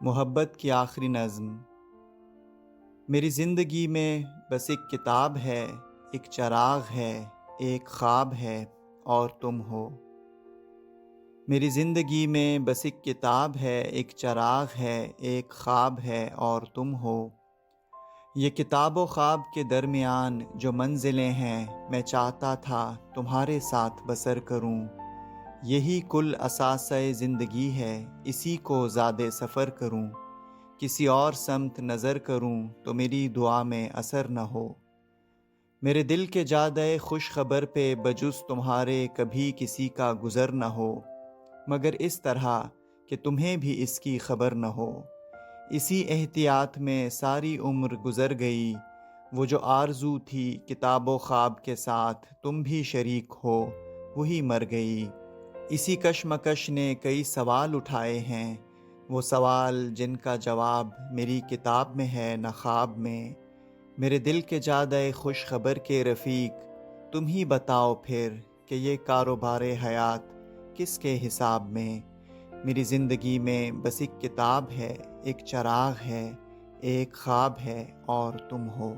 محبت کی آخری نظم۔ میری زندگی میں بس ایک کتاب ہے، ایک چراغ ہے، ایک خواب ہے اور تم ہو۔ میری زندگی میں بس ایک کتاب ہے، ایک چراغ ہے، ایک خواب ہے اور تم ہو۔ یہ کتاب و خواب کے درمیان جو منزلیں ہیں، میں چاہتا تھا تمہارے ساتھ بسر کروں۔ یہی کل اثاثۂ زندگی ہے، اسی کو زادِ سفر کروں۔ کسی اور سمت نظر کروں تو میری دعا میں اثر نہ ہو۔ میرے دل کے جادۂ خوش خبر پہ بجز تمہارے کبھی کسی کا گزر نہ ہو، مگر اس طرح کہ تمہیں بھی اس کی خبر نہ ہو۔ اسی احتیاط میں ساری عمر گزر گئی، وہ جو آرزو تھی کتاب و خواب کے ساتھ تم بھی شریک ہو، وہی مر گئی۔ اسی کشمکش نے کئی سوال اٹھائے ہیں، وہ سوال جن کا جواب میری کتاب میں ہے نہ خواب میں۔ میرے دل کے جادۂ خوش خبر کے رفیق، تم ہی بتاؤ پھر کہ یہ کاروبار حیات کس کے حساب میں۔ میری زندگی میں بس ایک کتاب ہے، ایک چراغ ہے، ایک خواب ہے اور تم ہو۔